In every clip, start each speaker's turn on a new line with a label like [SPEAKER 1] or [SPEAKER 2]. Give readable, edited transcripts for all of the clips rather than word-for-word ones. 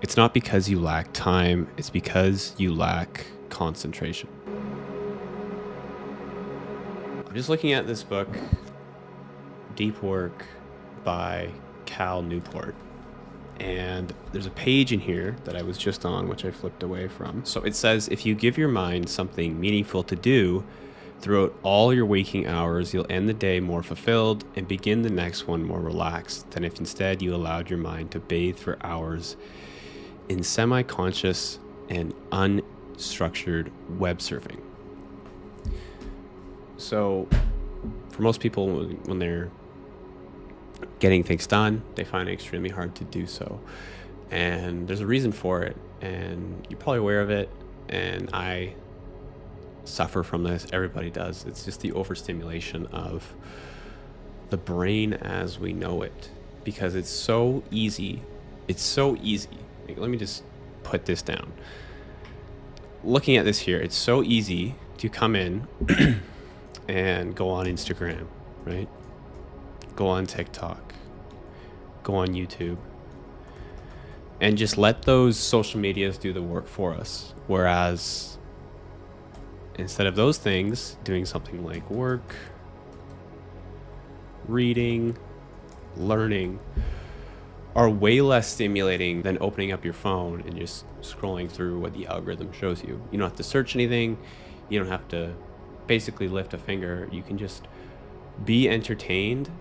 [SPEAKER 1] It's not because you lack time, it's because you lack concentration. I'm just looking at this book, Deep Work by Cal Newport. And there's a page in here that I was just on, which I flipped away from. So it says, if you give your mind something meaningful to do throughout all your waking hours, you'll end the day more fulfilled and begin the next one more relaxed than if instead you allowed your mind to bathe for hours in semi-conscious and unstructured web surfing. So for most people, when they're getting things done, they find it extremely hard to do so. And there's a reason for it. And you're probably aware of it. And I suffer from this. Everybody does. It's just the overstimulation of the brain as we know it. Because it's so easy. It's so easy. Like, let me just put this down. Looking at this here, it's so easy to come in and go on Instagram, right? Go on TikTok, go on YouTube, and just let those social medias do the work for us. Whereas instead of those things, doing something like work, reading, learning are way less stimulating than opening up your phone and just scrolling through what the algorithm shows you. You don't have to search anything. You don't have to basically lift a finger. You can just be entertained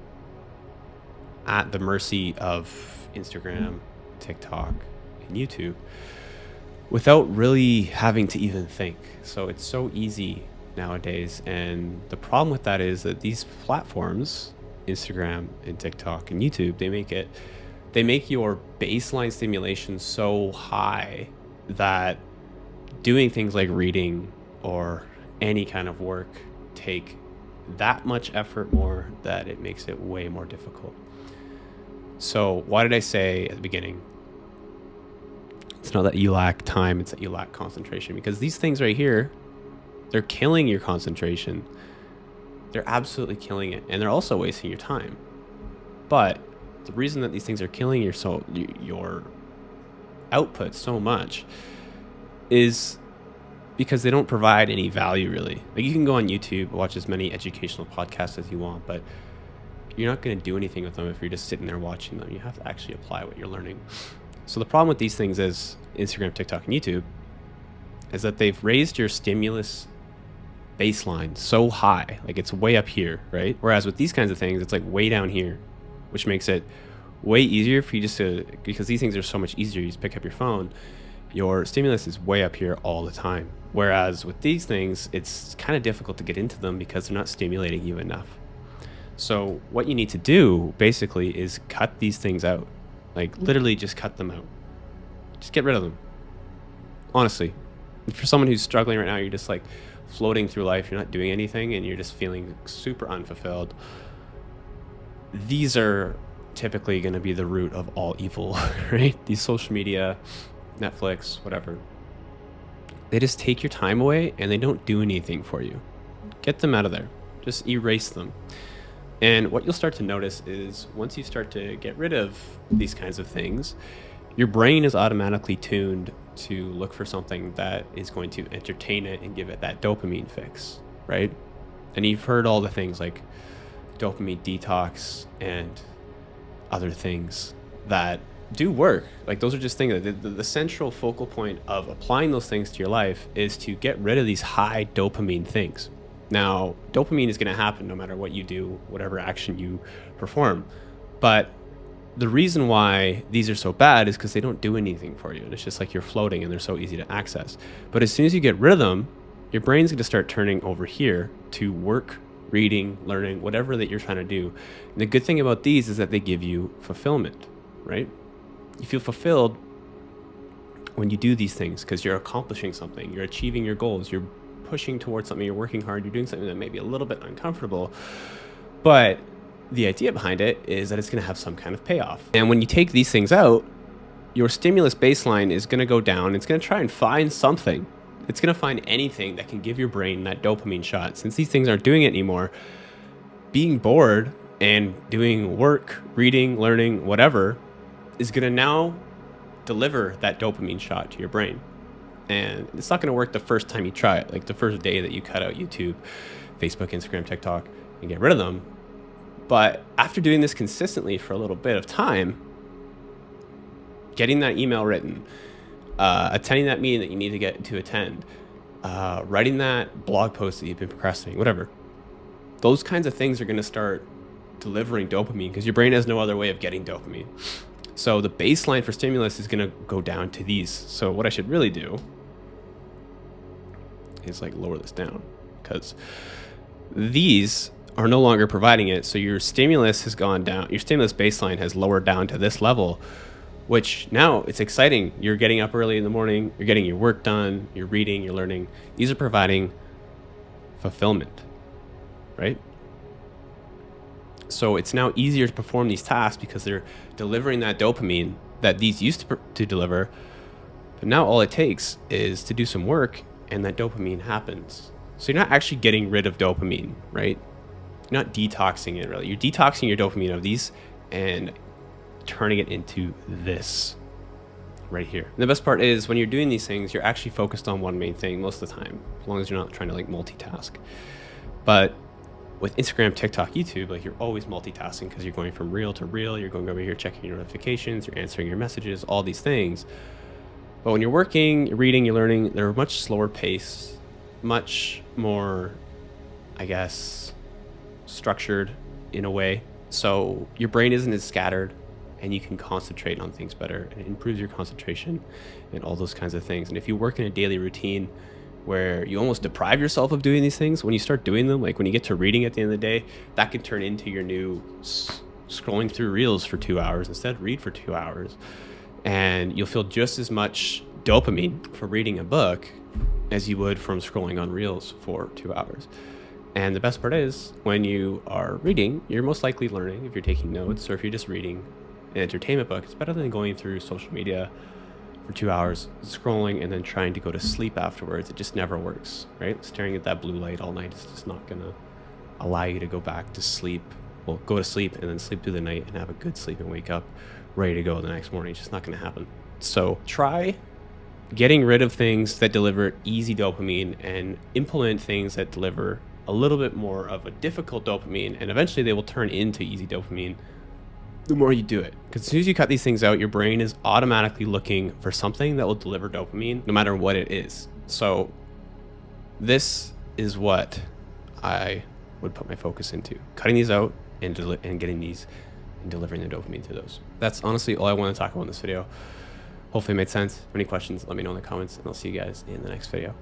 [SPEAKER 1] at the mercy of Instagram, TikTok, and YouTube without really having to even think. So it's so easy nowadays. And the problem with that is that these platforms, Instagram and TikTok and YouTube, they make your baseline stimulation so high that doing things like reading or any kind of work take that much effort more that it makes it way more difficult. So why did I say at the beginning, it's not that you lack time, it's that you lack concentration? Because these things right here, they're killing your concentration. They're absolutely killing it. And they're also wasting your time. But the reason that these things are killing your output so much is because they don't provide any value, really. Like, you can go on YouTube, watch as many educational podcasts as you want, but you're not going to do anything with them if you're just sitting there watching them. You have to actually apply what you're learning. So the problem with these things is Instagram, TikTok, and YouTube is that they've raised your stimulus baseline so high, like it's way up here, right? Whereas with these kinds of things, it's like way down here, which makes it way easier for you just to, because these things are so much easier, you just pick up your phone, your stimulus is way up here all the time. Whereas with these things, it's kind of difficult to get into them because they're not stimulating you enough. So what you need to do basically is cut these things out. Like, literally just cut them out. Just get rid of them. Honestly. For someone who's struggling right now, you're just like floating through life, you're not doing anything, and you're just feeling super unfulfilled. These are typically going to be the root of all evil, right? These social media, Netflix, whatever. They just take your time away and they don't do anything for you. Get them out of there. Just erase them. And what you'll start to notice is once you start to get rid of these kinds of things, your brain is automatically tuned to look for something that is going to entertain it and give it that dopamine fix, right? And you've heard all the things like dopamine detox and other things that do work. Like, those are just things that the central focal point of applying those things to your life is to get rid of these high dopamine things. Now, dopamine is going to happen no matter what you do, whatever action you perform. But the reason why these are so bad is because they don't do anything for you. And it's just like you're floating and they're so easy to access. But as soon as you get rid of them, your brain's going to start turning over here to work, reading, learning, whatever that you're trying to do. And the good thing about these is that they give you fulfillment, right? You feel fulfilled when you do these things because you're accomplishing something, you're achieving your goals, you're pushing towards something, you're working hard, you're doing something that may be a little bit uncomfortable, but the idea behind it is that it's going to have some kind of payoff. And when you take these things out, your stimulus baseline is going to go down. It's going to try and find something. It's going to find anything that can give your brain that dopamine shot. Since these things aren't doing it anymore, being bored and doing work, reading, learning, whatever, is going to now deliver that dopamine shot to your brain. And it's not going to work the first time you try it, like the first day that you cut out YouTube, Facebook, Instagram, TikTok, and get rid of them. But after doing this consistently for a little bit of time, getting that email written, attending that meeting that you need to get to attend, writing that blog post that you've been procrastinating, whatever, those kinds of things are going to start delivering dopamine because your brain has no other way of getting dopamine. So the baseline for stimulus is going to go down to these. So what I should really do is like lower this down, because these are no longer providing it. So your stimulus has gone down. Your stimulus baseline has lowered down to this level, which now it's exciting. You're getting up early in the morning. You're getting your work done. You're reading. You're learning. These are providing fulfillment, right? So it's now easier to perform these tasks because they're delivering that dopamine that these used to deliver. But now all it takes is to do some work and that dopamine happens. So you're not actually getting rid of dopamine, right? You're not detoxing it really. You're detoxing your dopamine of these and turning it into this right here. And the best part is when you're doing these things, you're actually focused on one main thing most of the time, as long as you're not trying to like multitask. But with Instagram, TikTok, YouTube, like you're always multitasking because you're going from reel to reel. You're going over here, checking your notifications, you're answering your messages, all these things. But when you're working, you're reading, you're learning, they're a much slower pace, much more, I guess, structured in a way. So your brain isn't as scattered and you can concentrate on things better, and it improves your concentration and all those kinds of things. And if you work in a daily routine where you almost deprive yourself of doing these things, when you start doing them, like when you get to reading at the end of the day, that can turn into your new scrolling through reels for 2 hours. Instead, read for 2 hours. And you'll feel just as much dopamine for reading a book as you would from scrolling on reels for 2 hours. And the best part is when you are reading, you're most likely learning if you're taking notes, or if you're just reading an entertainment book. It's better than going through social media for 2 hours, scrolling and then trying to go to sleep afterwards. It just never works, right? Staring at that blue light all night is just not gonna allow you to go back to sleep. Well, go to sleep and then sleep through the night and have a good sleep and wake up ready to go the next morning. It's just not gonna happen. So try getting rid of things that deliver easy dopamine and implement things that deliver a little bit more of a difficult dopamine, and eventually they will turn into easy dopamine the more you do it. Because as soon as you cut these things out, your brain is automatically looking for something that will deliver dopamine no matter what it is. So this is what I would put my focus into: cutting these out and getting these and delivering the dopamine to those. That's honestly all I want to talk about in this video. Hopefully it made sense. If any questions, let me know in the comments, and I'll see you guys in the next video.